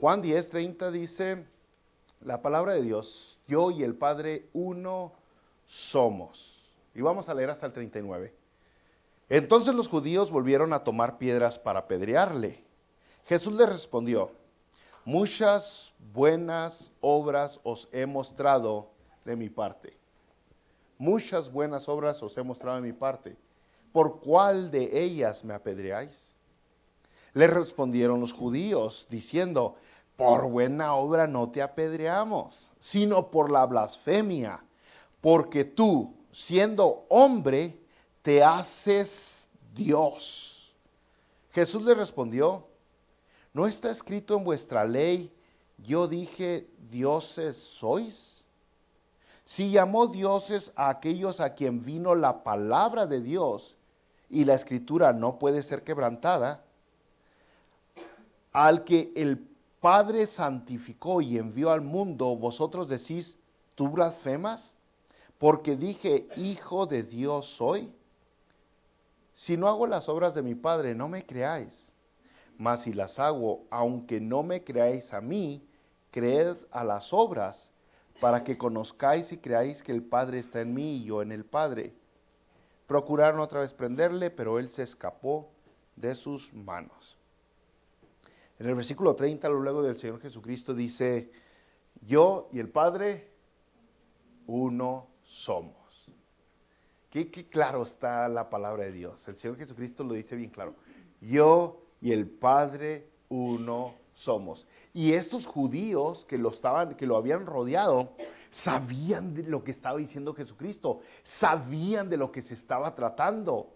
Juan 10:30 dice, la palabra de Dios, yo y el Padre uno somos. Y vamos a leer hasta el 39. Entonces los judíos volvieron a tomar piedras para apedrearle. Jesús les respondió, muchas buenas obras os he mostrado de mi parte. Muchas buenas obras os he mostrado de mi parte. ¿Por cuál de ellas me apedreáis? Le respondieron los judíos, diciendo, por buena obra no te apedreamos, sino por la blasfemia, porque tú, siendo hombre, te haces Dios. Jesús le respondió, ¿no está escrito en vuestra ley, yo dije, dioses sois? Si llamó dioses a aquellos a quien vino la palabra de Dios, y la escritura no puede ser quebrantada, al que el Padre santificó y envió al mundo, vosotros decís, ¿tú blasfemas? Porque dije, hijo de Dios soy. Si no hago las obras de mi Padre, no me creáis. Mas si las hago, aunque no me creáis a mí, creed a las obras, para que conozcáis y creáis que el Padre está en mí y yo en el Padre. Procuraron otra vez prenderle, pero él se escapó de sus manos. En el versículo 30, luego del Señor Jesucristo dice, yo y el Padre, uno somos. Qué claro está la palabra de Dios. El Señor Jesucristo lo dice bien claro. Yo y el Padre, uno somos. Y estos judíos que lo habían rodeado, sabían de lo que estaba diciendo Jesucristo, sabían de lo que se estaba tratando.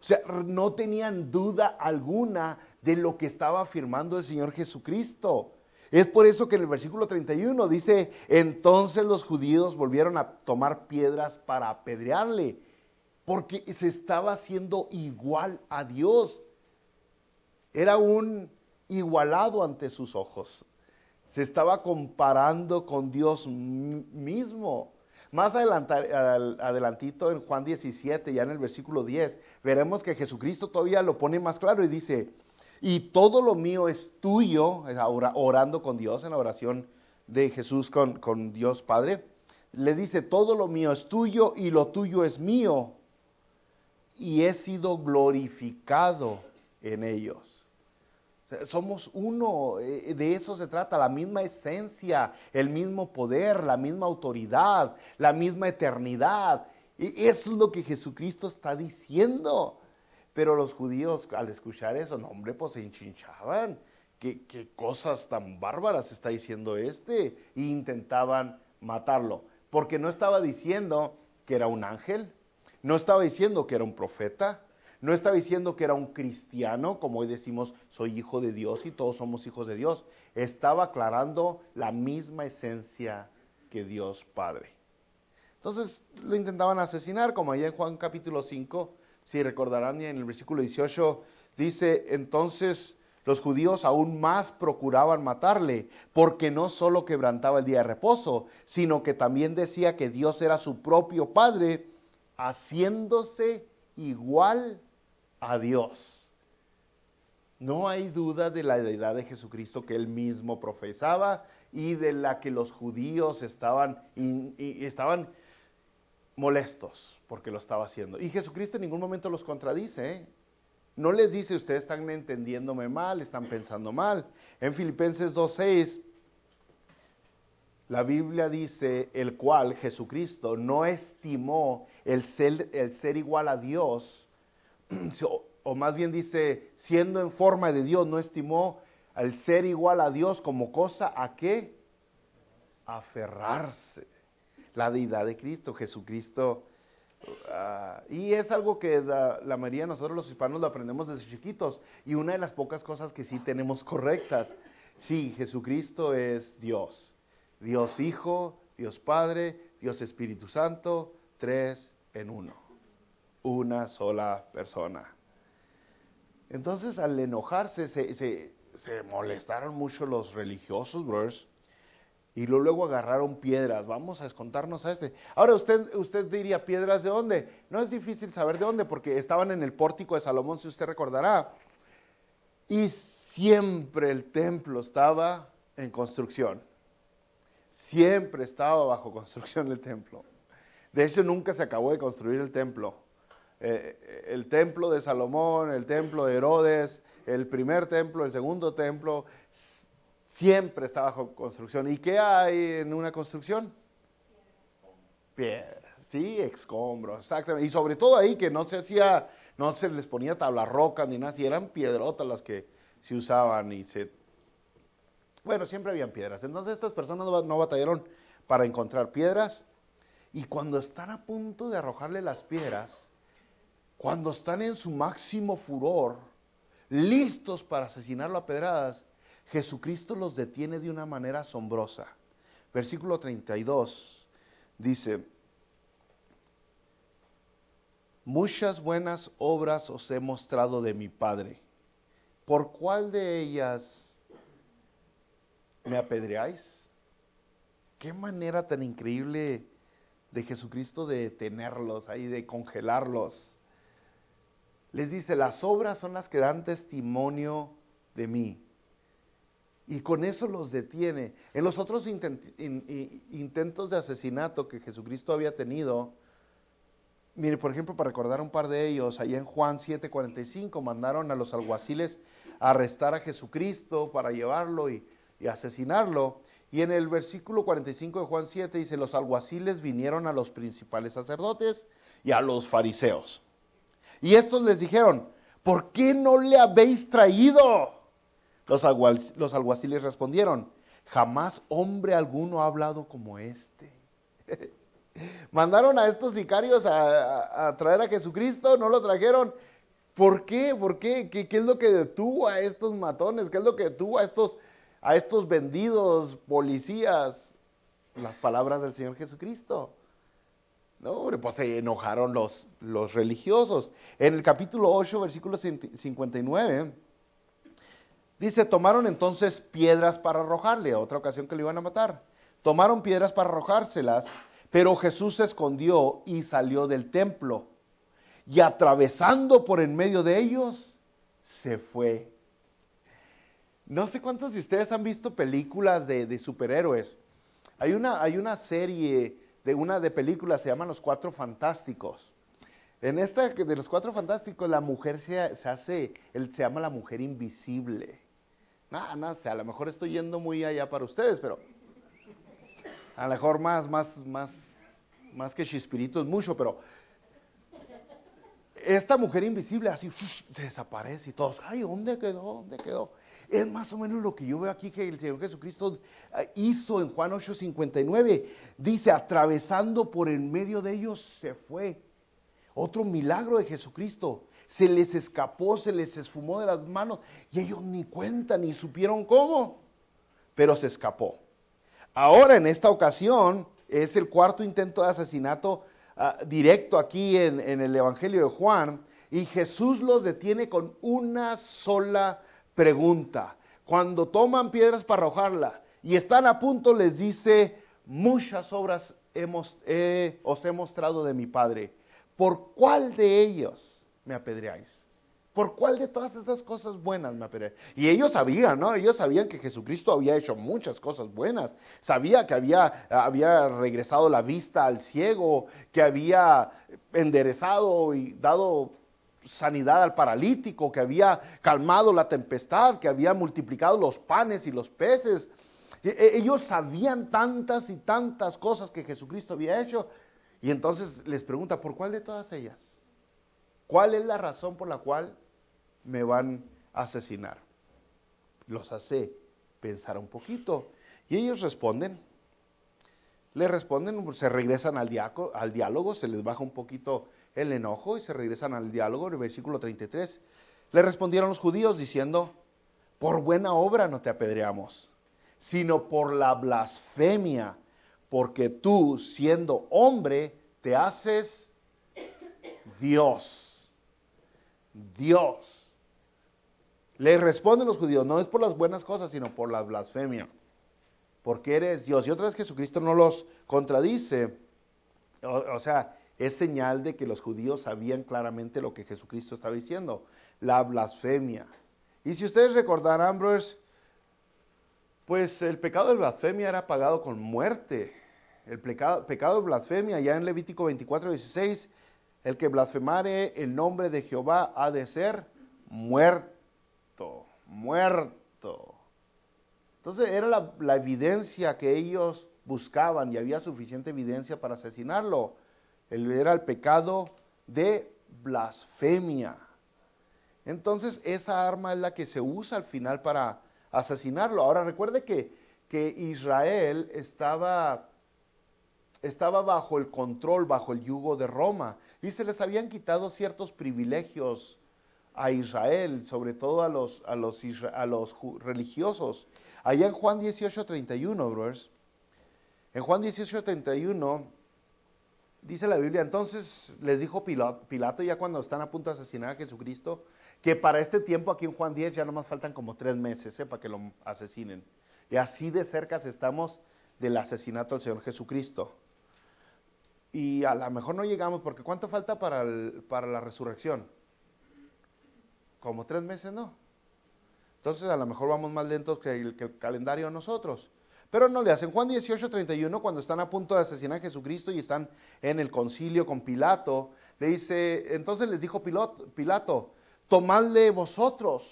O sea, no tenían duda alguna de lo que estaba afirmando el Señor Jesucristo. Es por eso que en el versículo 31 dice, entonces los judíos volvieron a tomar piedras para apedrearle, porque se estaba haciendo igual a Dios. Era un igualado ante sus ojos. Se estaba comparando con Dios mismo. Más adelantito en Juan 17, ya en el versículo 10, veremos que Jesucristo todavía lo pone más claro y dice, y todo lo mío es tuyo, orando con Dios en la oración de Jesús con Dios Padre, le dice, todo lo mío es tuyo y lo tuyo es mío, y he sido glorificado en ellos. Somos uno, de eso se trata, la misma esencia, el mismo poder, la misma autoridad, la misma eternidad. Y eso es lo que Jesucristo está diciendo. Pero los judíos al escuchar eso, no hombre, pues se enchinchaban. ¿Qué cosas tan bárbaras está diciendo este? E intentaban matarlo. Porque no estaba diciendo que era un ángel, no estaba diciendo que era un profeta, no estaba diciendo que era un cristiano, como hoy decimos, soy hijo de Dios y todos somos hijos de Dios. Estaba aclarando la misma esencia que Dios Padre. Entonces lo intentaban asesinar, como allá en Juan capítulo 5, si recordarán en el versículo 18, dice, entonces los judíos aún más procuraban matarle, porque no solo quebrantaba el día de reposo, sino que también decía que Dios era su propio Padre, haciéndose igual a Dios. No hay duda de la deidad de Jesucristo que él mismo profesaba y de la que los judíos estaban molestos porque lo estaba haciendo. Y Jesucristo en ningún momento los contradice, ¿eh? No les dice, ustedes están entendiéndome mal, están pensando mal. En Filipenses 2:6, la Biblia dice, el cual, Jesucristo, no estimó el ser igual a Dios, o más bien dice, siendo en forma de Dios, no estimó al ser igual a Dios como cosa a qué aferrarse. La deidad de Cristo, Jesucristo. Y es algo que la mayoría de nosotros los hispanos lo aprendemos desde chiquitos. Y una de las pocas cosas que sí tenemos correctas. Sí, Jesucristo es Dios. Dios Hijo, Dios Padre, Dios Espíritu Santo, 3 en 1. Una sola persona. Entonces, al enojarse, se molestaron mucho los religiosos, brothers, y luego agarraron piedras. Vamos a descontarnos a este. Ahora, usted diría, ¿piedras de dónde? No es difícil saber de dónde, porque estaban en el pórtico de Salomón, si usted recordará. Y siempre el templo estaba en construcción. Siempre estaba bajo construcción el templo. De hecho, nunca se acabó de construir el templo. El templo de Salomón, el templo de Herodes, el primer templo, el segundo templo, siempre está bajo construcción. ¿Y qué hay en una construcción? Piedras, sí, escombros, exactamente. Y sobre todo ahí que no se hacía, no se les ponía tabla roca ni nada, si eran piedrotas las que se usaban bueno, siempre habían piedras. Entonces estas personas no batallaron para encontrar piedras. Y cuando están a punto de arrojarle las piedras, cuando están en su máximo furor, listos para asesinarlo a pedradas, Jesucristo los detiene de una manera asombrosa. Versículo 32 dice: muchas buenas obras os he mostrado de mi Padre. ¿Por cuál de ellas me apedreáis? Qué manera tan increíble de Jesucristo de detenerlos ahí, de congelarlos. Les dice, las obras son las que dan testimonio de mí. Y con eso los detiene. En los otros intentos de asesinato que Jesucristo había tenido, mire, por ejemplo, para recordar un par de ellos, allá en Juan 7:45 mandaron a los alguaciles a arrestar a Jesucristo para llevarlo y asesinarlo. Y en el versículo 45 de Juan 7 dice, los alguaciles vinieron a los principales sacerdotes y a los fariseos. Y estos les dijeron, ¿por qué no le habéis traído? Los alguaciles respondieron, jamás hombre alguno ha hablado como este. Mandaron a estos sicarios a traer a Jesucristo, no lo trajeron. ¿Por qué? ¿Por qué? ¿Qué es lo que detuvo a estos matones? ¿Qué es lo que detuvo a estos vendidos policías? Las palabras del Señor Jesucristo. No, pues se enojaron los religiosos. En el capítulo 8, versículo 59, dice, tomaron entonces piedras para arrojarle, a otra ocasión que le iban a matar. Tomaron piedras para arrojárselas, pero Jesús se escondió y salió del templo. Y atravesando por en medio de ellos, se fue. No sé cuántos de ustedes han visto películas de superhéroes. Hay una serie de películas, se llaman Los Cuatro Fantásticos. En esta de Los Cuatro Fantásticos, la mujer se llama la mujer invisible. No sé, a lo mejor estoy yendo muy allá para ustedes, pero a lo mejor más que Chispirito es mucho, pero esta mujer invisible así se desaparece y todos, ay, ¿dónde quedó? ¿Dónde quedó? Es más o menos lo que yo veo aquí que el Señor Jesucristo hizo en Juan 8:59. Dice, atravesando por en medio de ellos se fue. Otro milagro de Jesucristo. Se les escapó, se les esfumó de las manos y ellos ni cuentan ni supieron cómo, pero se escapó. Ahora, en esta ocasión, es el cuarto intento de asesinato directo aquí en el Evangelio de Juan, y Jesús los detiene con una sola pregunta. Cuando toman piedras para arrojarla y están a punto, les dice, muchas obras os he mostrado de mi Padre. ¿Por cuál de ellos me apedreáis? ¿Por cuál de todas estas cosas buenas me apedreáis? Y ellos sabían, ¿no? Ellos sabían que Jesucristo había hecho muchas cosas buenas. Sabía que había regresado la vista al ciego, que había enderezado y dado sanidad al paralítico, que había calmado la tempestad, que había multiplicado los panes y los peces. Ellos sabían tantas y tantas cosas que Jesucristo había hecho. Y entonces les pregunta, ¿por cuál de todas ellas? ¿Cuál es la razón por la cual me van a asesinar? Los hace pensar un poquito. Y ellos responden. Le responden, se regresan al diálogo, se les baja un poquito el enojo y se regresan al diálogo. En el versículo 33, le respondieron los judíos diciendo, por buena obra no te apedreamos, sino por la blasfemia, porque tú, siendo hombre, te haces Dios. Dios. Le responden los judíos, no es por las buenas cosas, sino por la blasfemia, porque eres Dios. Y otra vez Jesucristo no los contradice, o sea, es señal de que los judíos sabían claramente lo que Jesucristo estaba diciendo, la blasfemia. Y si ustedes recordarán, brothers, Pues el pecado de blasfemia era pagado con muerte. El pecado de blasfemia, ya en Levítico 24:16, el que blasfemare el nombre de Jehová ha de ser muerto, muerto. Entonces era la evidencia que ellos buscaban y había suficiente evidencia para asesinarlo. Era el pecado de blasfemia. Entonces esa arma es la que se usa al final para asesinarlo. Ahora recuerde que Israel estaba bajo el control, bajo el yugo de Roma, y se les habían quitado ciertos privilegios a Israel, sobre todo a los religiosos. Allá en Juan 18:31, brothers, en Juan 18:31 dice la Biblia, entonces les dijo Pilato, ya cuando están a punto de asesinar a Jesucristo, que para este tiempo aquí en Juan 10 ya nomás faltan como 3 meses para que lo asesinen. Y así de cerca estamos del asesinato del Señor Jesucristo. Y a lo mejor no llegamos, porque ¿cuánto falta para la resurrección? Como 3 meses, ¿no? Entonces a lo mejor vamos más lentos que el calendario nosotros. Pero no le hacen. Juan 18:31, cuando están a punto de asesinar a Jesucristo y están en el concilio con Pilato, le dice, entonces les dijo Pilato, tomadle vosotros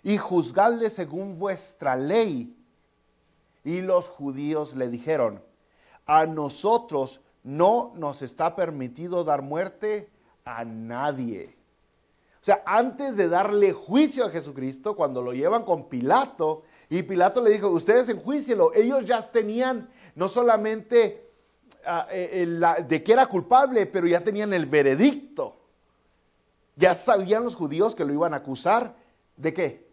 y juzgadle según vuestra ley. Y los judíos le dijeron, a nosotros no nos está permitido dar muerte a nadie. O sea, antes de darle juicio a Jesucristo, cuando lo llevan con Pilato, y Pilato le dijo, ustedes enjuícielo, ellos ya tenían no solamente de que era culpable, pero ya tenían el veredicto. Ya sabían los judíos que lo iban a acusar, ¿de qué?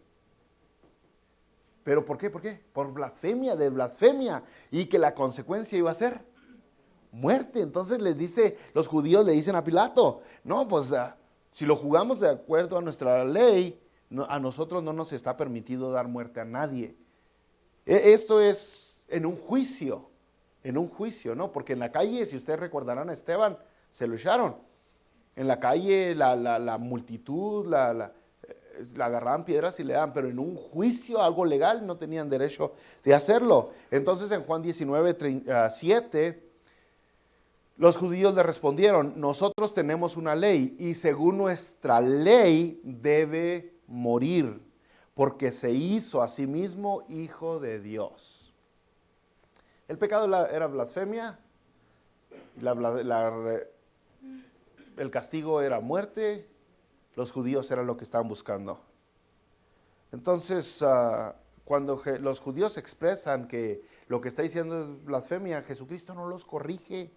¿Pero por qué? ¿Por qué? Por blasfemia, de blasfemia, y que la consecuencia iba a ser muerte. Entonces los judíos le dicen a Pilato, no, pues si lo jugamos de acuerdo a nuestra ley, a nosotros no nos está permitido dar muerte a nadie. Esto es en un juicio, ¿no? Porque en la calle, si ustedes recordarán a Esteban, se lo echaron. En la calle la multitud, la agarraban piedras y le daban, pero en un juicio, algo legal, no tenían derecho de hacerlo. Entonces en Juan 19:7, los judíos le respondieron, nosotros tenemos una ley y según nuestra ley debe morir, porque se hizo a sí mismo hijo de Dios. El pecado era blasfemia, el castigo era muerte, los judíos eran lo que estaban buscando. Entonces, cuando los judíos expresan que lo que está diciendo es blasfemia, Jesucristo no los corrige.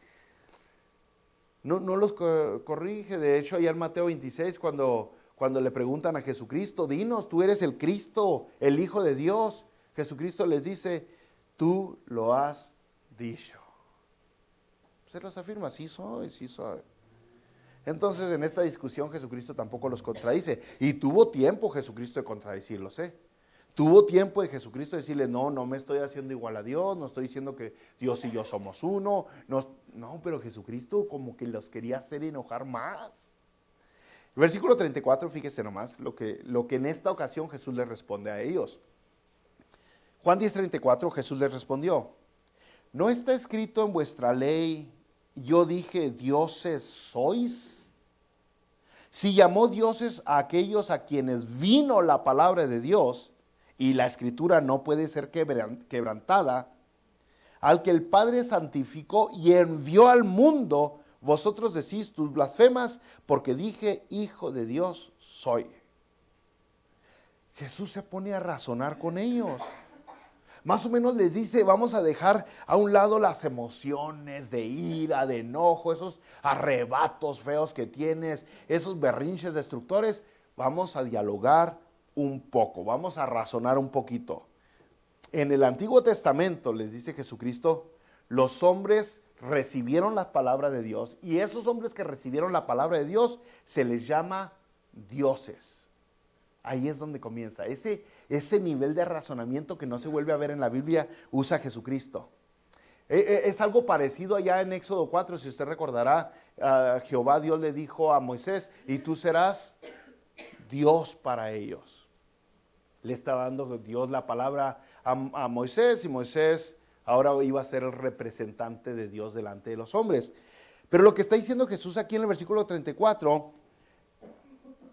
No los corrige. De hecho, allá en Mateo 26, cuando le preguntan a Jesucristo, dinos, tú eres el Cristo, el Hijo de Dios. Jesucristo les dice, tú lo has dicho. Se los afirma, sí soy, sí soy. Entonces, en esta discusión Jesucristo tampoco los contradice. Y tuvo tiempo Jesucristo de contradecirlos, Tuvo tiempo de Jesucristo de decirle, no me estoy haciendo igual a Dios, no estoy diciendo que Dios y yo somos uno. No, pero Jesucristo como que los quería hacer enojar más. El versículo 34, fíjese nomás, lo que en esta ocasión Jesús les responde a ellos. Juan 10:34, Jesús les respondió, ¿no está escrito en vuestra ley, yo dije, dioses sois? Si llamó dioses a aquellos a quienes vino la palabra de Dios, y la escritura no puede ser quebrantada, al que el Padre santificó y envió al mundo, vosotros decís, tus blasfemas, porque dije, hijo de Dios soy. Jesús se pone a razonar con ellos. Más o menos les dice, vamos a dejar a un lado las emociones de ira, de enojo, esos arrebatos feos que tienes, esos berrinches destructores. Vamos a dialogar un poco, vamos a razonar un poquito. En el Antiguo Testamento, les dice Jesucristo, los hombres recibieron la palabra de Dios y esos hombres que recibieron la palabra de Dios se les llama dioses. Ahí es donde comienza. Ese nivel de razonamiento que no se vuelve a ver en la Biblia usa Jesucristo. Es algo parecido allá en Éxodo 4, si usted recordará, Jehová Dios le dijo a Moisés, y tú serás Dios para ellos. Le está dando Dios la palabra a Moisés, y Moisés ahora iba a ser el representante de Dios delante de los hombres. Pero lo que está diciendo Jesús aquí en el versículo 34,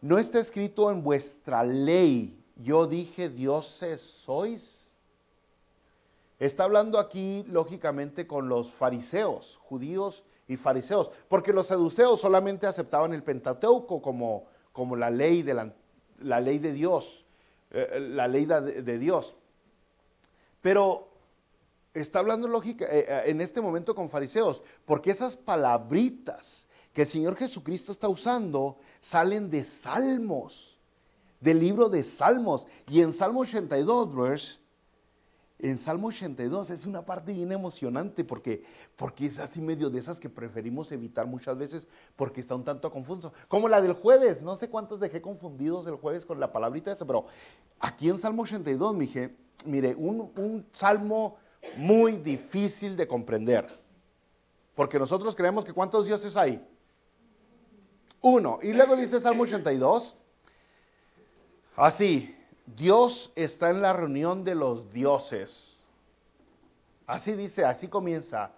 no está escrito en vuestra ley, yo dije dioses sois. Está hablando aquí, lógicamente, con los fariseos, judíos y fariseos, porque los saduceos solamente aceptaban el Pentateuco como la ley de Dios, la ley de Dios. Pero está hablando en este momento con fariseos, porque esas palabritas que el Señor Jesucristo está usando salen de Salmos, del libro de Salmos. Y en Salmo 82, en Salmo 82 es una parte bien emocionante porque es así medio de esas que preferimos evitar muchas veces porque está un tanto confuso. Como la del jueves, no sé cuántos dejé confundidos el jueves con la palabrita esa, pero aquí en Salmo 82, mire, un salmo muy difícil de comprender. Porque nosotros creemos que ¿cuántos dioses hay? Uno. Y luego dice Salmo 82, así, Dios está en la reunión de los dioses. Así dice, así comienza.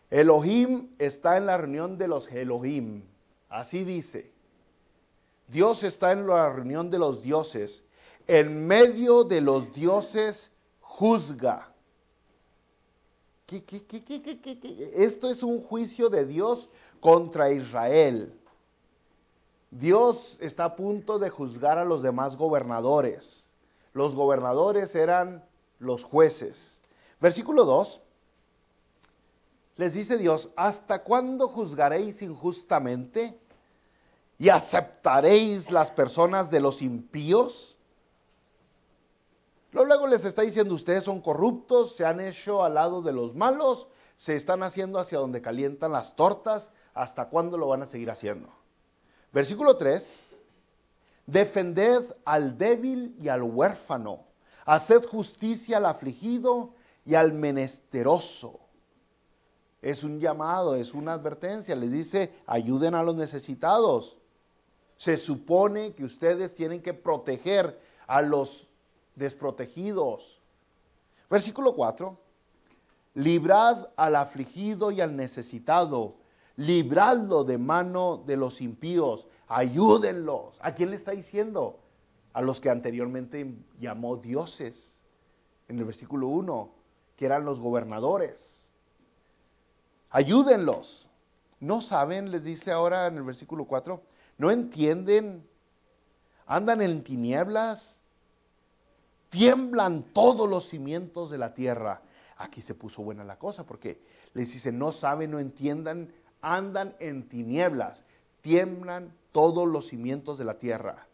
Elohim está en la reunión de los Elohim. Así dice. Dios está en la reunión de los dioses. En medio de los dioses juzga. Esto es un juicio de Dios contra Israel. Dios está a punto de juzgar a los demás gobernadores. Los gobernadores eran los jueces. Versículo 2, les dice Dios, ¿hasta cuándo juzgaréis injustamente y aceptaréis las personas de los impíos? Luego les está diciendo, ustedes son corruptos, se han hecho al lado de los malos, se están haciendo hacia donde calientan las tortas, ¿hasta cuándo lo van a seguir haciendo? Versículo 3, defended al débil y al huérfano, haced justicia al afligido y al menesteroso. Es un llamado, es una advertencia, les dice, ayuden a los necesitados. Se supone que ustedes tienen que proteger a los desprotegidos. Versículo 4, librad al afligido y al necesitado, libradlo de mano de los impíos, ayúdenlos. ¿A quién le está diciendo? A los que anteriormente llamó dioses, en el versículo 1, que eran los gobernadores. Ayúdenlos. ¿No saben? Les dice ahora en el versículo 4, ¿no entienden? ¿Andan en tinieblas? Tiemblan todos los cimientos de la tierra. Aquí se puso buena la cosa porque les dice, no saben, no entiendan, andan en tinieblas, tiemblan todos los cimientos de la tierra.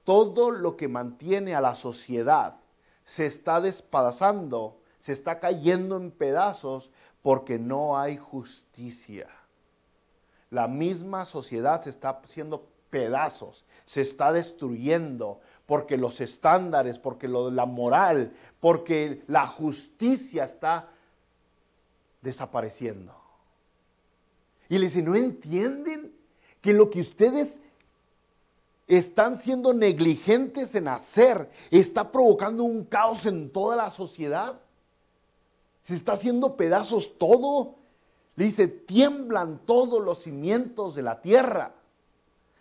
Todo lo que mantiene a la sociedad se está despedazando, se está cayendo en pedazos porque no hay justicia. La misma sociedad se está haciendo pedazos, se está destruyendo porque los estándares, porque la moral, porque la justicia está desapareciendo. Y le dice, ¿no entienden que lo que ustedes están siendo negligentes en hacer está provocando un caos en toda la sociedad? Se está haciendo pedazos todo. Le dice, tiemblan todos los cimientos de la tierra.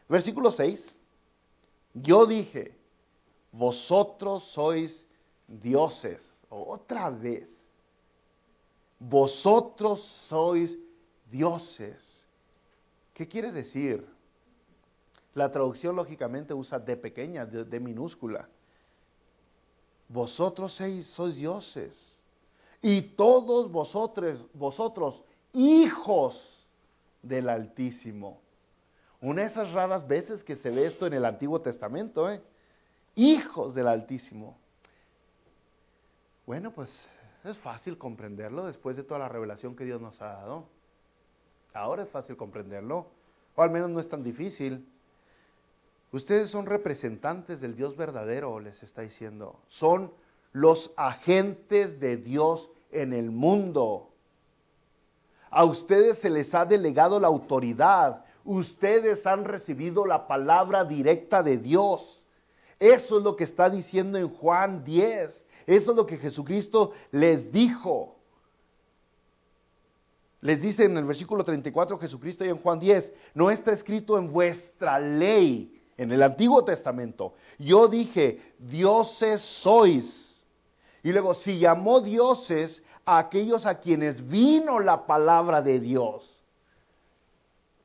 Versículo 6, yo dije, vosotros sois dioses. Otra vez, vosotros sois dioses. ¿Qué quiere decir? La traducción lógicamente usa D pequeña, D minúscula. Vosotros sois dioses. Y todos vosotros, hijos del Altísimo. Una de esas raras veces que se ve esto en el Antiguo Testamento, hijos del Altísimo. Bueno, pues es fácil comprenderlo después de toda la revelación que Dios nos ha dado. Ahora es fácil comprenderlo, o al menos no es tan difícil. Ustedes son representantes del Dios verdadero, les está diciendo. Son los agentes de Dios en el mundo. A ustedes se les ha delegado la autoridad. Ustedes han recibido la palabra directa de Dios. Eso es lo que está diciendo en Juan 10. Eso es lo que Jesucristo les dijo. Les dice en el versículo 34 Jesucristo y en Juan 10, no está escrito en vuestra ley, en el Antiguo Testamento. Yo dije, dioses sois. Y luego, si llamó dioses a aquellos a quienes vino la palabra de Dios.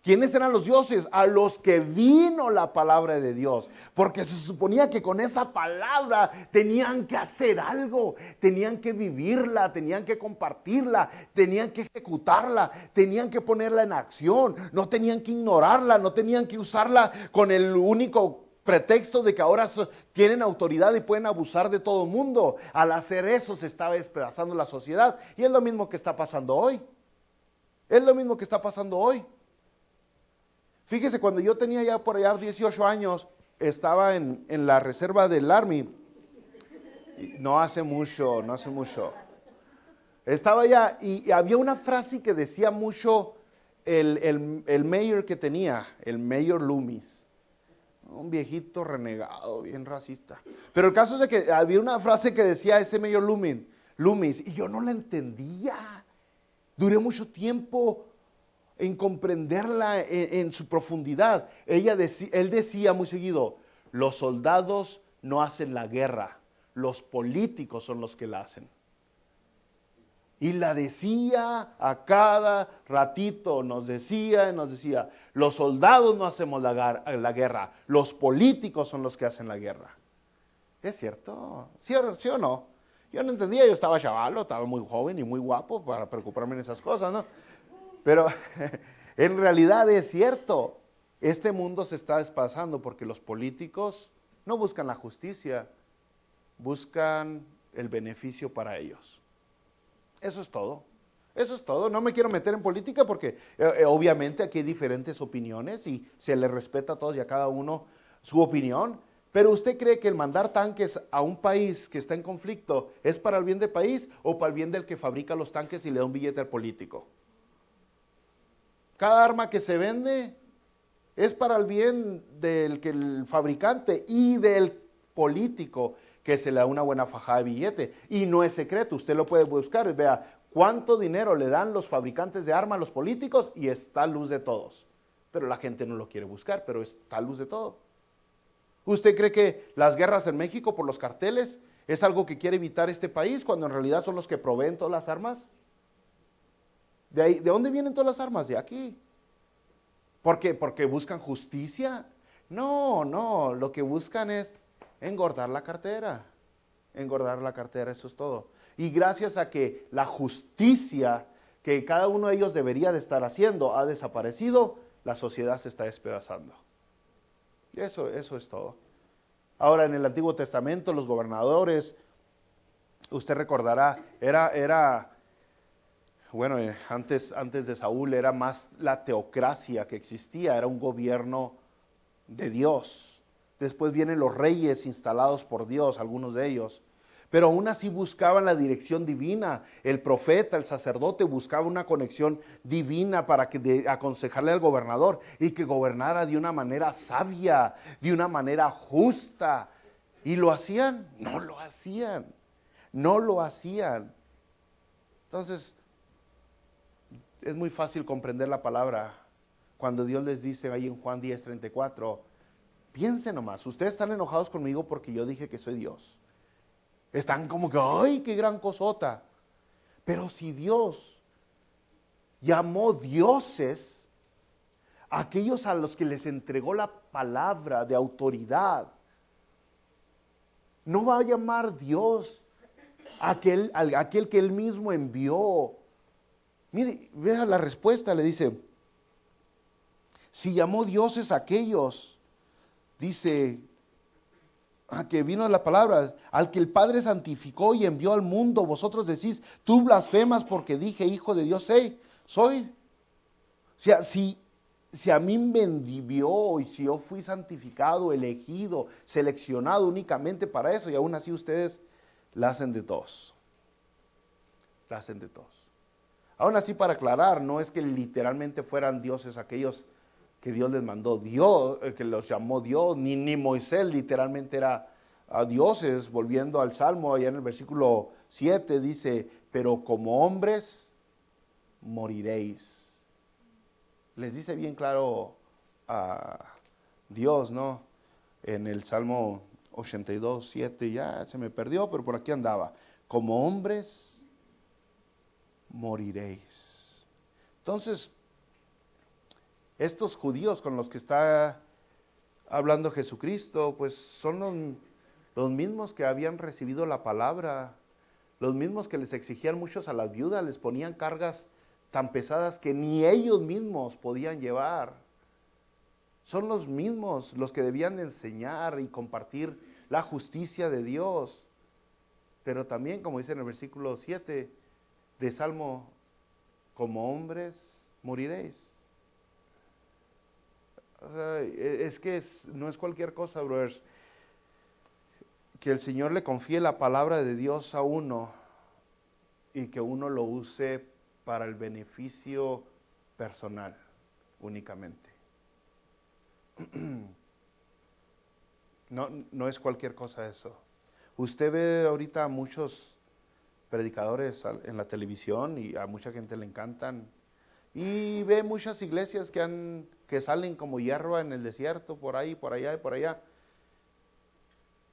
¿Quiénes eran los dioses? A los que vino la palabra de Dios. Porque se suponía que con esa palabra tenían que hacer algo, tenían que vivirla, tenían que compartirla, tenían que ejecutarla, tenían que ponerla en acción, no tenían que ignorarla, no tenían que usarla con el único pretexto de que ahora tienen autoridad y pueden abusar de todo el mundo. Al hacer eso se estaba despedazando la sociedad y es lo mismo que está pasando hoy. Es lo mismo que está pasando hoy. Fíjese, cuando yo tenía ya por allá 18 años, estaba en la reserva del Army. No hace mucho. Estaba allá y había una frase que decía mucho el mayor que tenía, el mayor Loomis. Un viejito renegado, bien racista. Pero el caso es de que había una frase que decía ese mayor Loomis y yo no la entendía. Duré mucho tiempo en comprenderla en su profundidad. Él decía muy seguido, los soldados no hacen la guerra, los políticos son los que la hacen. Y la decía a cada ratito, nos decía, los soldados no hacemos la guerra, los políticos son los que hacen la guerra. ¿Es cierto? ¿Sí o no? Yo no entendía, yo estaba chavalo, estaba muy joven y muy guapo para preocuparme en esas cosas, ¿no? Pero en realidad es cierto, este mundo se está despasando porque los políticos no buscan la justicia, buscan el beneficio para ellos. Eso es todo, no me quiero meter en política porque obviamente aquí hay diferentes opiniones y se le respeta a todos y a cada uno su opinión, pero ¿usted cree que el mandar tanques a un país que está en conflicto es para el bien del país o para el bien del que fabrica los tanques y le da un billete al político? Cada arma que se vende es para el bien del fabricante y del político que se le da una buena fajada de billete. Y no es secreto, usted lo puede buscar y vea cuánto dinero le dan los fabricantes de armas a los políticos y está a luz de todos. Pero la gente no lo quiere buscar, pero está a luz de todo. ¿Usted cree que las guerras en México por los carteles es algo que quiere evitar este país cuando en realidad son los que proveen todas las armas? ¿De dónde vienen todas las armas? De aquí. ¿Por qué? ¿Porque buscan justicia? No, lo que buscan es engordar la cartera, eso es todo. Y gracias a que la justicia que cada uno de ellos debería de estar haciendo ha desaparecido, la sociedad se está despedazando. Eso es todo. Ahora, en el Antiguo Testamento, los gobernadores, usted recordará, bueno, antes de Saúl era más la teocracia que existía, era un gobierno de Dios. Después vienen los reyes instalados por Dios, algunos de ellos. Pero aún así buscaban la dirección divina. El profeta, el sacerdote buscaba una conexión divina para aconsejarle al gobernador y que gobernara de una manera sabia, de una manera justa. ¿Y lo hacían? No lo hacían. Entonces, es muy fácil comprender la palabra cuando Dios les dice ahí en Juan 10:34, piensen nomás, ustedes están enojados conmigo porque yo dije que soy Dios. Están como que, ¡ay, qué gran cosota! Pero si Dios llamó dioses a aquellos a los que les entregó la palabra de autoridad, no va a llamar Dios a aquel que Él mismo envió. Mire, vea la respuesta, le dice, si llamó dioses a aquellos, dice, a que vino la palabra, al que el Padre santificó y envió al mundo, vosotros decís, tú blasfemas porque dije, hijo de Dios soy. O sea, si a mí me envió y si yo fui santificado, elegido, seleccionado únicamente para eso, y aún así ustedes la hacen de todos. Aún así, para aclarar, no es que literalmente fueran dioses aquellos que Dios les mandó, Dios, que los llamó Dios, ni Moisés literalmente era a dioses, volviendo al Salmo, allá en el versículo 7 dice, pero como hombres moriréis. Les dice bien claro a Dios, ¿no? En el Salmo 82, 7, ya se me perdió, pero por aquí andaba. Como hombres moriréis. Entonces, estos judíos con los que está hablando Jesucristo, pues son los mismos que habían recibido la palabra, los mismos que les exigían muchos a las viudas, les ponían cargas tan pesadas que ni ellos mismos podían llevar. Son los mismos los que debían enseñar y compartir la justicia de Dios. Pero también, como dice en el versículo 7 de Salmo, como hombres moriréis. O sea, es que no es cualquier cosa, brothers, que el Señor le confíe la palabra de Dios a uno y que uno lo use para el beneficio personal únicamente. No es cualquier cosa eso. Usted ve ahorita a muchos predicadores en la televisión y a mucha gente le encantan. Y ve muchas iglesias que salen como hierba en el desierto, por ahí, por allá y por allá,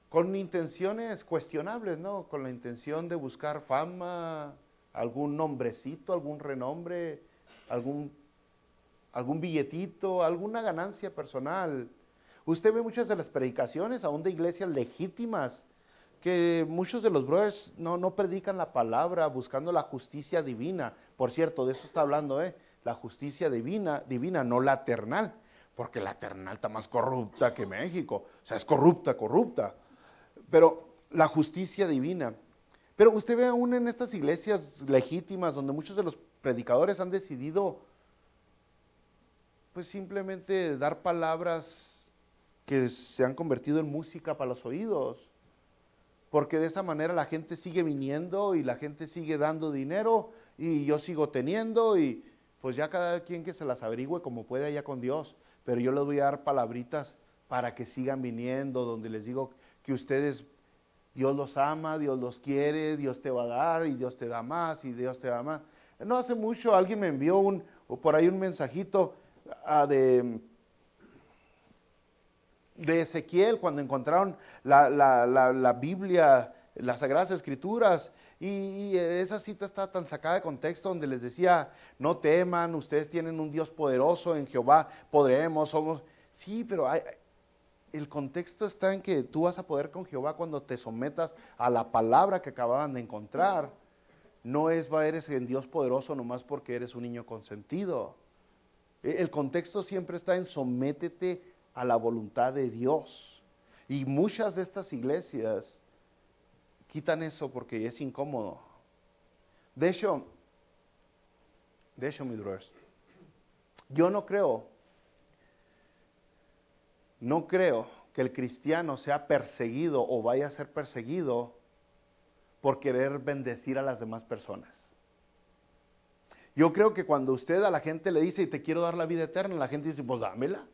con intenciones cuestionables, ¿no? Con la intención de buscar fama, algún nombrecito, algún renombre, algún billetito, alguna ganancia personal. Usted ve muchas de las predicaciones, aún de iglesias legítimas, que muchos de los brothers no predican la palabra buscando la justicia divina. Por cierto, de eso está hablando, la justicia divina, no la terrenal, porque la terrenal está más corrupta que México. O sea, es corrupta. Pero la justicia divina. Pero usted ve aún en estas iglesias legítimas donde muchos de los predicadores han decidido pues simplemente dar palabras que se han convertido en música para los oídos, porque de esa manera la gente sigue viniendo y la gente sigue dando dinero y yo sigo teniendo y pues ya cada quien que se las averigüe como puede allá con Dios, pero yo les voy a dar palabritas para que sigan viniendo, donde les digo que ustedes, Dios los ama, Dios los quiere, Dios te va a dar y Dios te da más y Dios te da más. No hace mucho alguien me envió por ahí un mensajito de Ezequiel, cuando encontraron la Biblia, las Sagradas Escrituras, y esa cita está tan sacada de contexto, donde les decía, no teman, ustedes tienen un Dios poderoso, en Jehová podremos, somos. Sí, pero el contexto está en que tú vas a poder con Jehová cuando te sometas a la palabra que acababan de encontrar. No eres en Dios poderoso nomás porque eres un niño consentido. El contexto siempre está en sométete a la voluntad de Dios. Y muchas de estas iglesias quitan eso porque es incómodo. De hecho, mis brothers, yo no creo que el cristiano sea perseguido o vaya a ser perseguido por querer bendecir a las demás personas. Yo creo que cuando usted a la gente le dice, te quiero dar la vida eterna, la gente dice, pues dámela.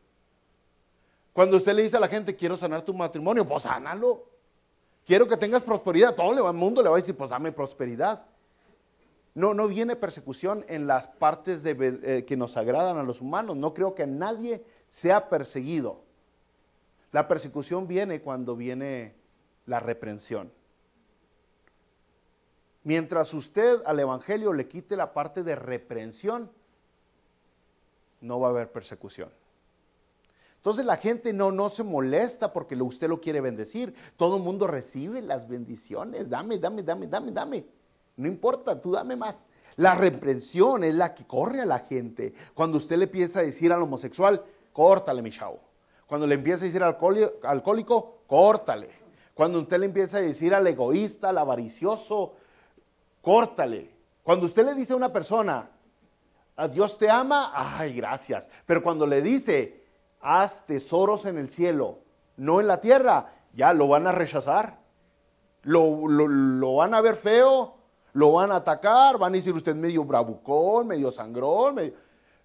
Cuando usted le dice a la gente, quiero sanar tu matrimonio, pues sánalo. Quiero que tengas prosperidad, todo el mundo le va a decir, pues dame prosperidad. No viene persecución en las partes que nos agradan a los humanos. No creo que nadie sea perseguido. La persecución viene cuando viene la reprensión. Mientras usted al evangelio le quite la parte de reprensión, no va a haber persecución. Entonces la gente no se molesta porque usted lo quiere bendecir. Todo el mundo recibe las bendiciones. Dame. No importa, tú dame más. La reprensión es la que corre a la gente. Cuando usted le empieza a decir al homosexual, córtale mi chavo. Cuando le empieza a decir al alcohólico, córtale. Cuando usted le empieza a decir al egoísta, al avaricioso, córtale. Cuando usted le dice a una persona, a Dios te ama, ay, gracias. Pero cuando le dice, haz tesoros en el cielo, no en la tierra, ya lo van a rechazar. Lo van a ver feo, lo van a atacar, van a decir usted medio bravucón, medio sangrón, medio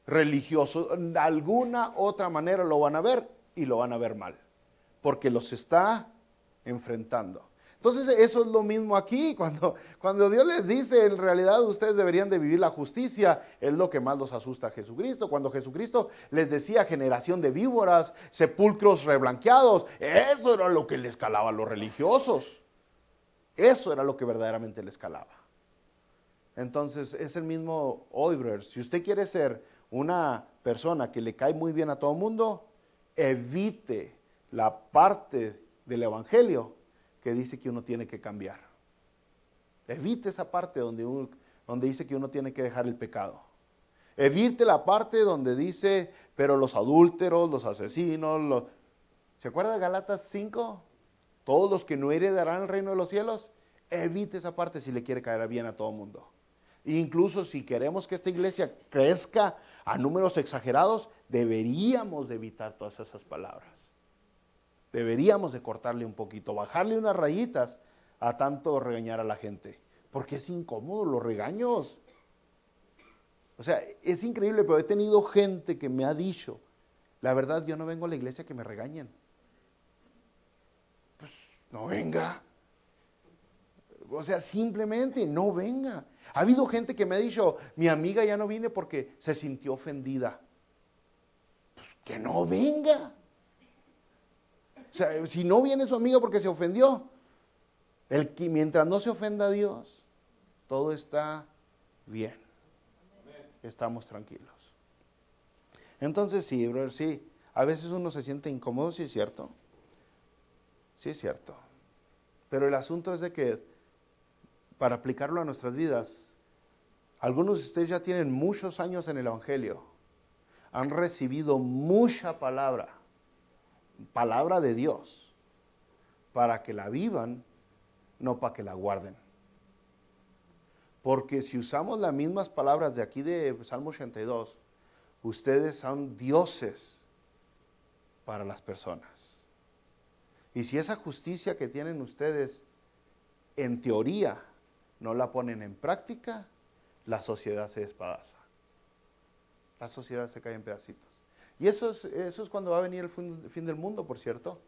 religioso. De alguna otra manera lo van a ver y lo van a ver mal. Porque los está enfrentando. Entonces eso es lo mismo aquí, cuando Dios les dice, en realidad ustedes deberían de vivir la justicia, es lo que más los asusta a Jesucristo. Cuando Jesucristo les decía generación de víboras, sepulcros reblanqueados, eso era lo que les calaba a los religiosos. Eso era lo que verdaderamente les calaba. Entonces es el mismo hoy, brothers. Si usted quiere ser una persona que le cae muy bien a todo el mundo, evite la parte del evangelio que dice que uno tiene que cambiar. Evite esa parte donde dice que uno tiene que dejar el pecado. Evite la parte donde dice, pero los adúlteros, los asesinos, ¿se acuerda de Galatas 5? Todos los que no heredarán el reino de los cielos. Evite esa parte si le quiere caer bien a todo el mundo. Incluso si queremos que esta iglesia crezca a números exagerados, deberíamos de evitar todas esas palabras. Deberíamos de cortarle un poquito, bajarle unas rayitas a tanto regañar a la gente. Porque es incómodo los regaños. O sea, es increíble, pero he tenido gente que me ha dicho, la verdad, yo no vengo a la iglesia que me regañen. Pues no venga. O sea, simplemente no venga. Ha habido gente que me ha dicho, mi amiga ya no viene porque se sintió ofendida. Pues que no venga. O sea, si no viene su amiga porque se ofendió, mientras no se ofenda a Dios, todo está bien. Estamos tranquilos. Entonces sí, brother, sí. A veces uno se siente incómodo, sí es cierto. Sí es cierto. Pero el asunto es de que, para aplicarlo a nuestras vidas, algunos de ustedes ya tienen muchos años en el Evangelio. Han recibido mucha palabra de Dios, para que la vivan, no para que la guarden. Porque si usamos las mismas palabras de aquí de Salmo 82, ustedes son dioses para las personas. Y si esa justicia que tienen ustedes, en teoría, no la ponen en práctica, la sociedad se despedaza. La sociedad se cae en pedacitos. Y eso es cuando va a venir el fin del mundo, por cierto.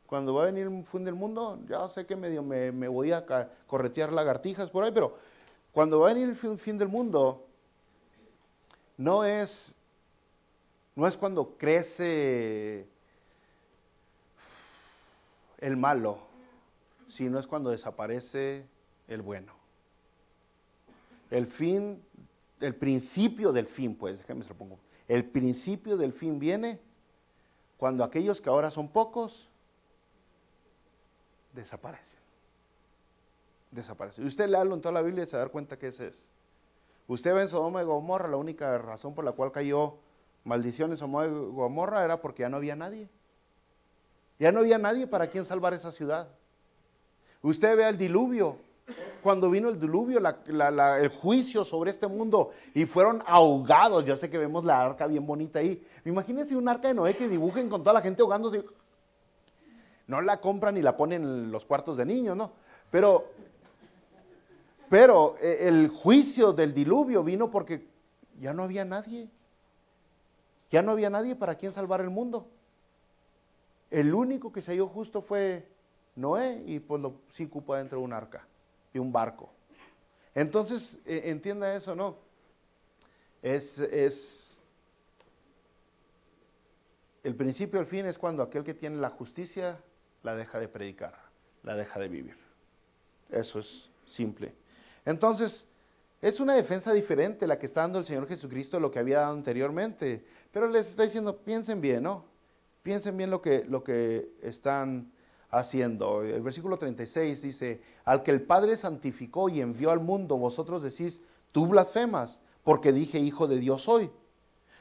Cuando va a venir el fin del mundo, ya sé que medio me voy a corretear lagartijas por ahí, pero cuando va a venir el fin del mundo, no es cuando crece el malo, sino es cuando desaparece el bueno. El principio del fin, pues, déjame se lo pongo. El principio del fin viene cuando aquellos que ahora son pocos desaparecen. Desaparecen. Y usted léalo en toda la Biblia y se va a dar cuenta que ese es. Usted ve en Sodoma y Gomorra, la única razón por la cual cayó maldición en Sodoma y Gomorra era porque ya no había nadie. Ya no había nadie para quien salvar esa ciudad. Usted ve el diluvio. Cuando vino el diluvio, el juicio sobre este mundo, y fueron ahogados. Ya sé que vemos la arca bien bonita ahí. Imagínense un arca de Noé que dibujen con toda la gente ahogándose. No la compran y la ponen en los cuartos de niños, ¿no? Pero el juicio del diluvio vino porque ya no había nadie. Ya no había nadie para quien salvar el mundo. El único que se halló justo fue Noé, y pues sí cupo dentro de un arca, de un barco. Entonces, entienda eso, ¿no? El principio, el fin es cuando aquel que tiene la justicia la deja de predicar, la deja de vivir. Eso es simple. Entonces, es una defensa diferente la que está dando el Señor Jesucristo de lo que había dado anteriormente. Pero les está diciendo, piensen bien, ¿no? Piensen bien lo que están haciendo. El versículo 36 dice, al que el Padre santificó y envió al mundo, vosotros decís, tú blasfemas, porque dije, hijo de Dios soy.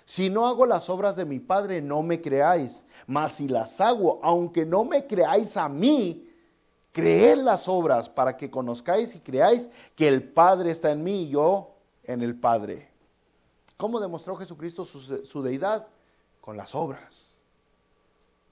Si no hago las obras de mi Padre, no me creáis, mas si las hago, aunque no me creáis a mí, creed las obras para que conozcáis y creáis que el Padre está en mí y yo en el Padre. ¿Cómo demostró Jesucristo su deidad? Con las obras.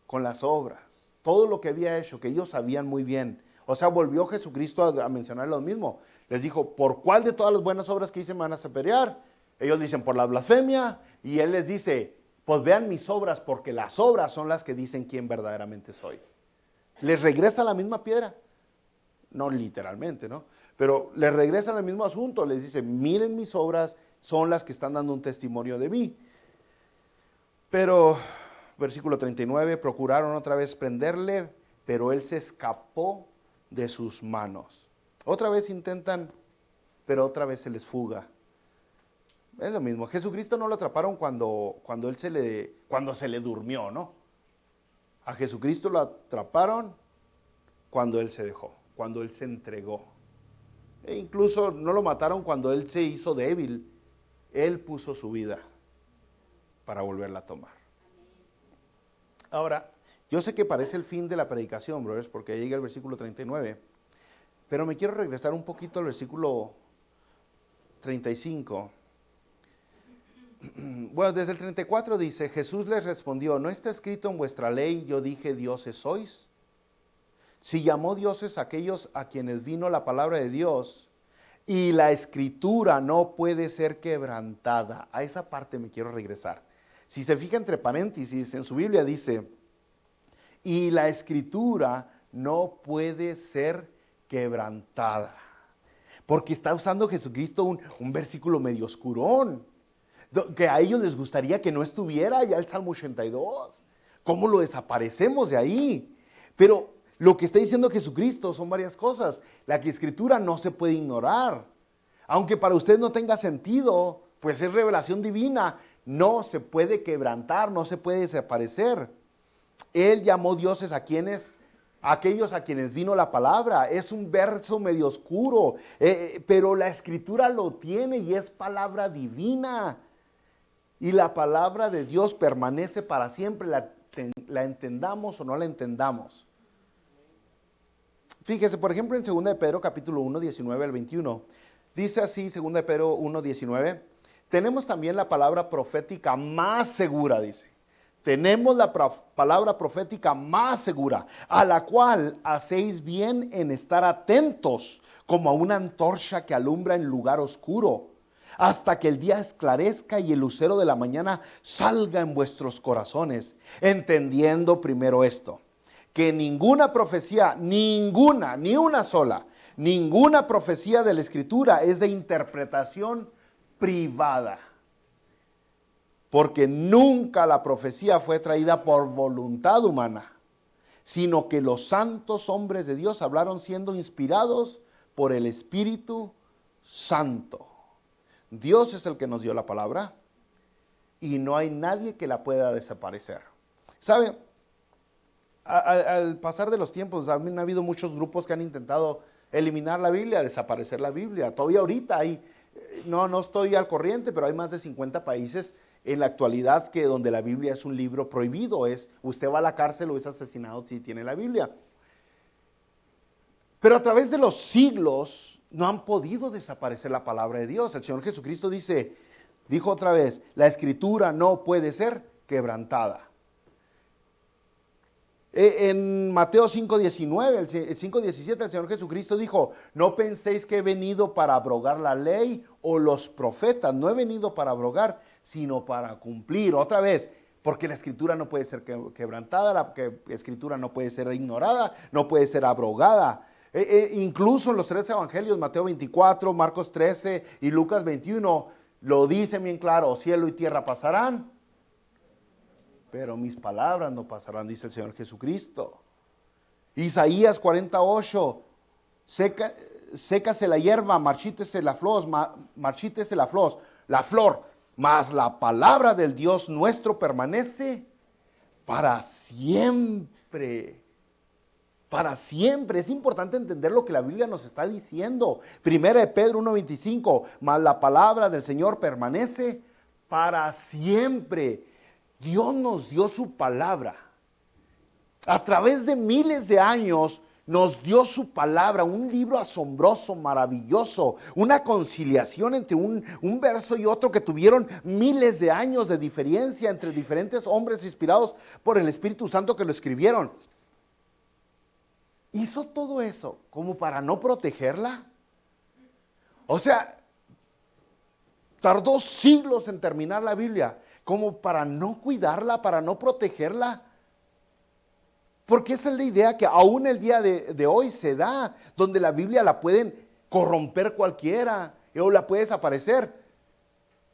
Con las obras. Todo lo que había hecho, que ellos sabían muy bien. O sea, volvió Jesucristo a mencionar lo mismo. Les dijo, ¿por cuál de todas las buenas obras que hice me van a apedrear? Ellos dicen, por la blasfemia. Y Él les dice, pues vean mis obras, porque las obras son las que dicen quién verdaderamente soy. Les regresa la misma piedra. No literalmente, ¿no? Pero les regresa el mismo asunto. Les dice, miren mis obras, son las que están dando un testimonio de mí. Pero, versículo 39, procuraron otra vez prenderle, pero él se escapó de sus manos. Otra vez intentan, pero otra vez se les fuga. Es lo mismo. Jesucristo no lo atraparon cuando se le durmió, ¿no? A Jesucristo lo atraparon cuando él se dejó, cuando él se entregó. E incluso no lo mataron cuando él se hizo débil. Él puso su vida para volverla a tomar. Ahora, yo sé que parece el fin de la predicación, brothers, porque llega el versículo 39, pero me quiero regresar un poquito al versículo 35. Bueno, desde el 34 dice, Jesús les respondió, ¿no está escrito en vuestra ley, yo dije, dioses sois? Si llamó dioses a aquellos a quienes vino la palabra de Dios, y la escritura no puede ser quebrantada. A esa parte me quiero regresar. Si se fija entre paréntesis, en su Biblia dice, y la escritura no puede ser quebrantada. Porque está usando Jesucristo un versículo medio oscurón, que a ellos les gustaría que no estuviera ya el Salmo 82. ¿Cómo lo desaparecemos de ahí? Pero lo que está diciendo Jesucristo son varias cosas. La escritura no se puede ignorar. Aunque para usted no tenga sentido, pues es revelación divina. No se puede quebrantar, no se puede desaparecer. Él llamó dioses a aquellos a quienes vino la palabra. Es un verso medio oscuro, pero la escritura lo tiene y es palabra divina. Y la palabra de Dios permanece para siempre, la entendamos o no la entendamos. Fíjese, por ejemplo, en 2 de Pedro, capítulo 1, 19 al 21. Dice así, 2 de Pedro 1, 19. Tenemos también la palabra profética más segura, dice. Tenemos la palabra profética más segura, a la cual hacéis bien en estar atentos, como a una antorcha que alumbra en lugar oscuro, hasta que el día esclarezca y el lucero de la mañana salga en vuestros corazones, entendiendo primero esto, que ninguna profecía, ninguna, ni una sola, ninguna profecía de la Escritura es de interpretación privada. Porque nunca la profecía fue traída por voluntad humana, sino que los santos hombres de Dios hablaron siendo inspirados por el Espíritu Santo. Dios es el que nos dio la palabra y no hay nadie que la pueda desaparecer. ¿Sabe? Al pasar de los tiempos, han habido muchos grupos que han intentado eliminar la Biblia, desaparecer la Biblia. Todavía ahorita hay, no estoy al corriente, pero hay más de 50 países en la actualidad que donde la Biblia es un libro prohibido. Usted va a la cárcel o es asesinado si tiene la Biblia. Pero a través de los siglos no han podido desaparecer la palabra de Dios. El Señor Jesucristo dijo otra vez, la Escritura no puede ser quebrantada. En Mateo 5:19, el 5:17, el Señor Jesucristo dijo, no penséis que he venido para abrogar la ley o los profetas, no he venido para abrogar, sino para cumplir. Otra vez, porque la Escritura no puede ser quebrantada, la Escritura no puede ser ignorada, no puede ser abrogada. Incluso en los 3 evangelios, Mateo 24, Marcos 13 y Lucas 21, lo dice bien claro, cielo y tierra pasarán, pero mis palabras no pasarán, dice el Señor Jesucristo. Isaías 48, sécase la hierba, marchítese la flor, mas la palabra del Dios nuestro permanece para siempre. Para siempre. Es importante entender lo que la Biblia nos está diciendo. Primera de Pedro 1:25, mas la palabra del Señor permanece para siempre. Dios nos dio su palabra. A través de miles de años nos dio su palabra, un libro asombroso, maravilloso, una conciliación entre un verso y otro que tuvieron miles de años de diferencia entre diferentes hombres inspirados por el Espíritu Santo que lo escribieron. ¿Hizo todo eso como para no protegerla? O sea, tardó siglos en terminar la Biblia, como para no cuidarla, para no protegerla. Porque esa es la idea que aún el día de hoy se da, donde la Biblia la pueden corromper cualquiera o la puede desaparecer.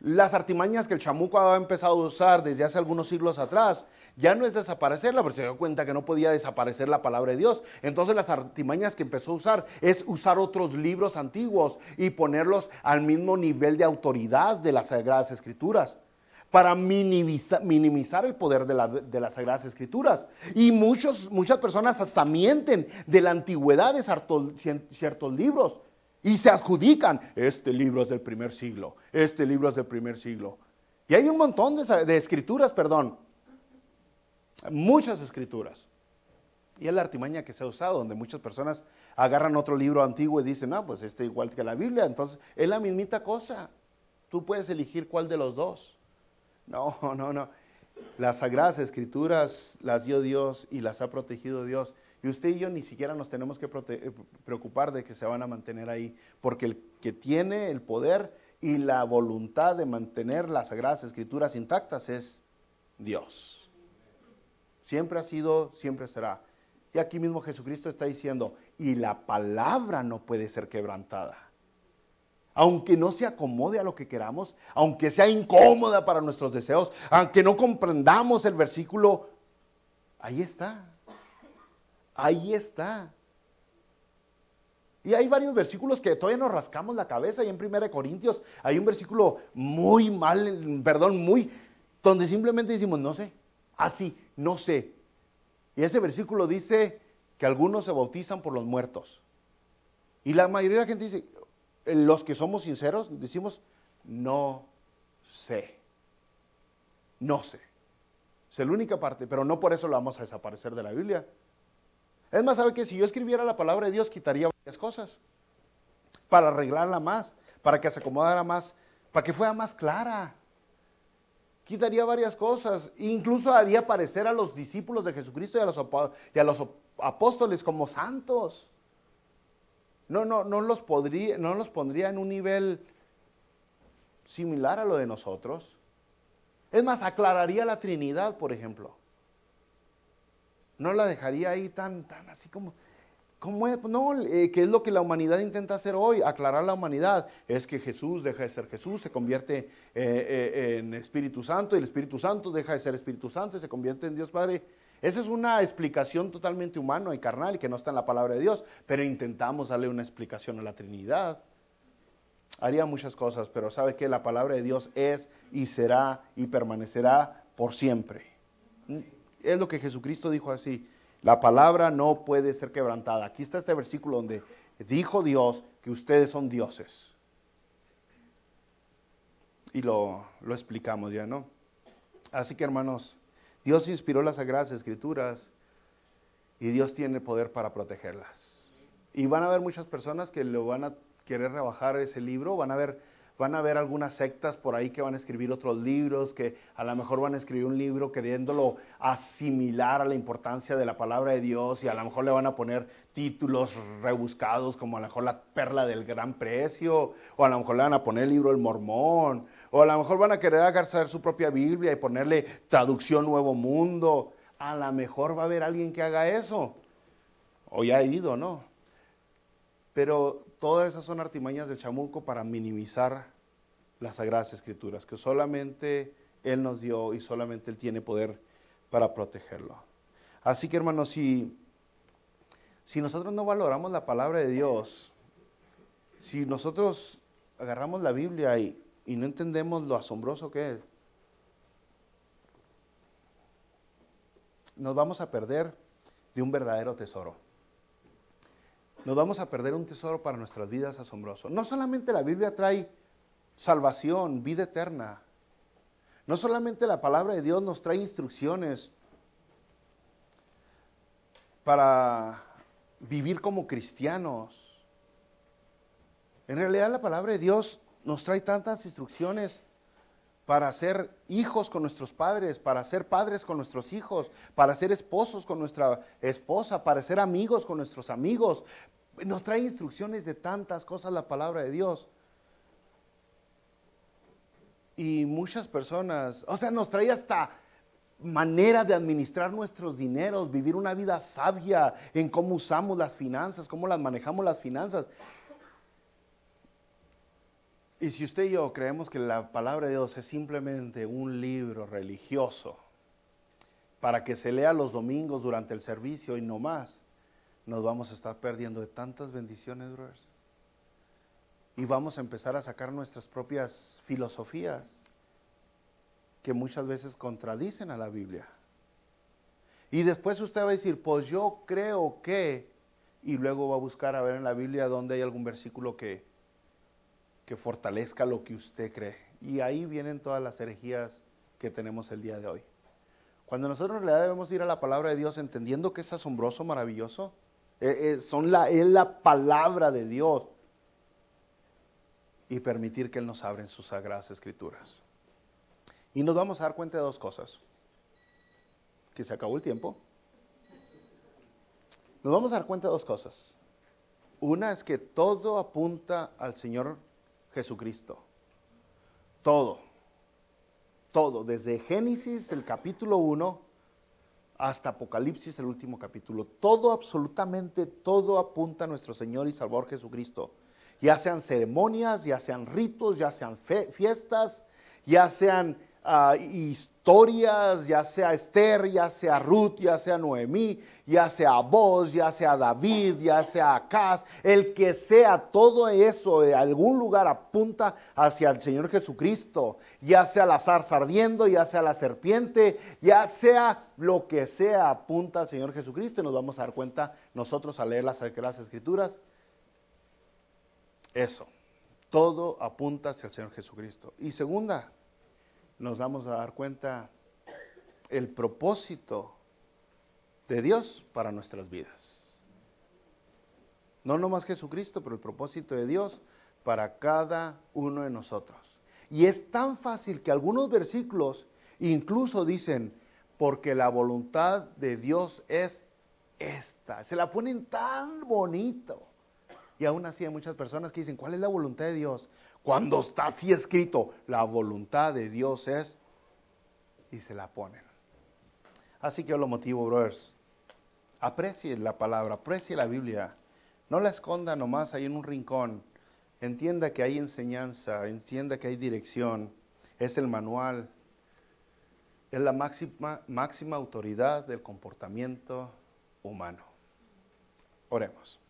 Las artimañas que el chamuco ha empezado a usar desde hace algunos siglos atrás, ya no es desaparecerla, porque se dio cuenta que no podía desaparecer la palabra de Dios. Entonces las artimañas que empezó a usar es usar otros libros antiguos y ponerlos al mismo nivel de autoridad de las Sagradas Escrituras, para minimizar el poder de las Sagradas Escrituras. Y muchas personas hasta mienten de la antigüedad de ciertos libros. Y se adjudican, este libro es del primer siglo, este libro es del primer siglo. Y hay un montón de escrituras, muchas escrituras. Y es la artimaña que se ha usado, donde muchas personas agarran otro libro antiguo y dicen, no, pues este igual que la Biblia, entonces es la mismita cosa. Tú puedes elegir cuál de los dos. No, no, no. Las Sagradas Escrituras las dio Dios y las ha protegido Dios. Y usted y yo ni siquiera nos tenemos que preocupar de que se van a mantener ahí, porque el que tiene el poder y la voluntad de mantener las Sagradas Escrituras intactas es Dios. Siempre ha sido, siempre será. Y aquí mismo Jesucristo está diciendo, y la palabra no puede ser quebrantada. Aunque no se acomode a lo que queramos, aunque sea incómoda para nuestros deseos, aunque no comprendamos el versículo, ahí está. Ahí está. Y hay varios versículos que todavía nos rascamos la cabeza. Y en 1 Corintios hay un versículo donde simplemente decimos, no sé, así, no sé. Y ese versículo dice que algunos se bautizan por los muertos. Y la mayoría de la gente dice, los que somos sinceros, decimos, no sé. No sé. Es la única parte, pero no por eso lo vamos a desaparecer de la Biblia. Es más, ¿sabe qué? Si yo escribiera la palabra de Dios, quitaría varias cosas. Para arreglarla más, para que se acomodara más, para que fuera más clara. Quitaría varias cosas. Incluso haría parecer a los discípulos de Jesucristo y a los apóstoles como santos. No los pondría en un nivel similar a lo de nosotros. Es más, aclararía la Trinidad, por ejemplo. No la dejaría ahí tan así como es? No, que es lo que la humanidad intenta hacer hoy, aclarar la humanidad. Es que Jesús deja de ser Jesús, se convierte en Espíritu Santo, y el Espíritu Santo deja de ser Espíritu Santo y se convierte en Dios Padre. Esa es una explicación totalmente humana y carnal y que no está en la palabra de Dios, pero intentamos darle una explicación a la Trinidad. Haría muchas cosas, pero sabe que la palabra de Dios es y será y permanecerá por siempre. Es lo que Jesucristo dijo así. La palabra no puede ser quebrantada. Aquí está este versículo donde dijo Dios que ustedes son dioses. Y lo explicamos ya, ¿no? Así que, hermanos, Dios inspiró las Sagradas Escrituras y Dios tiene poder para protegerlas. Y van a haber muchas personas que lo van a querer rebajar ese libro, van a haber algunas sectas por ahí que van a escribir otros libros, que a lo mejor van a escribir un libro queriéndolo asimilar a la importancia de la palabra de Dios, y a lo mejor le van a poner títulos rebuscados como a lo mejor la perla del gran precio, o a lo mejor le van a poner el libro del Mormón, o a lo mejor van a querer agarrar su propia Biblia y ponerle traducción Nuevo Mundo. A lo mejor va a haber alguien que haga eso, o ya ha ido, ¿no? Pero todas esas son artimañas del chamuco para minimizar las Sagradas Escrituras, que solamente Él nos dio y solamente Él tiene poder para protegerlo. Así que, hermanos, si nosotros no valoramos la palabra de Dios, si nosotros agarramos la Biblia y no entendemos lo asombroso que es, nos vamos a perder de un verdadero tesoro. Nos vamos a perder un tesoro para nuestras vidas asombroso. No solamente la Biblia trae salvación, vida eterna. No solamente la palabra de Dios nos trae instrucciones para vivir como cristianos. En realidad la palabra de Dios nos trae tantas instrucciones para ser hijos con nuestros padres, para ser padres con nuestros hijos, para ser esposos con nuestra esposa, para ser amigos con nuestros amigos. Nos trae instrucciones de tantas cosas la palabra de Dios. Y muchas personas, nos trae hasta manera de administrar nuestros dineros, vivir una vida sabia en cómo usamos las finanzas, cómo las manejamos las finanzas. Y si usted y yo creemos que la palabra de Dios es simplemente un libro religioso para que se lea los domingos durante el servicio y no más, nos vamos a estar perdiendo de tantas bendiciones, brothers. Y vamos a empezar a sacar nuestras propias filosofías que muchas veces contradicen a la Biblia. Y después usted va a decir, pues yo creo que, y luego va a buscar a ver en la Biblia dónde hay algún versículo que fortalezca lo que usted cree. Y ahí vienen todas las herejías que tenemos el día de hoy. Cuando nosotros en realidad debemos ir a la palabra de Dios entendiendo que es asombroso, maravilloso, es la palabra de Dios, y permitir que Él nos abra en sus sagradas escrituras. Y nos vamos a dar cuenta de dos cosas. Que se acabó el tiempo. Nos vamos a dar cuenta de dos cosas. Una es que todo apunta al Señor Jesucristo. Todo. Todo. Desde Génesis, el capítulo 1, hasta Apocalipsis, el último capítulo. Todo, absolutamente todo apunta a nuestro Señor y Salvador Jesucristo. Ya sean ceremonias, ya sean ritos, ya sean fiestas, ya sean historias, ya sea Esther, ya sea Ruth, ya sea Noemí, ya sea Boaz, ya sea David, ya sea Acaz, el que sea, todo eso de algún lugar apunta hacia el Señor Jesucristo, ya sea la zarza ardiendo, ya sea la serpiente, ya sea lo que sea, apunta al Señor Jesucristo, y nos vamos a dar cuenta nosotros al leer las Sagradas Escrituras. Eso, todo apunta hacia el Señor Jesucristo. Y segunda, nos vamos a dar cuenta el propósito de Dios para nuestras vidas. No nomás Jesucristo, pero el propósito de Dios para cada uno de nosotros. Y es tan fácil que algunos versículos incluso dicen, porque la voluntad de Dios es esta. Se la ponen tan bonito. Y aún así hay muchas personas que dicen, ¿cuál es la voluntad de Dios? Cuando está así escrito, la voluntad de Dios es, y se la ponen. Así que yo lo motivo, brothers, aprecie la palabra, aprecie la Biblia, no la esconda nomás ahí en un rincón, entienda que hay enseñanza, entienda que hay dirección, es el manual, es la máxima autoridad del comportamiento humano. Oremos.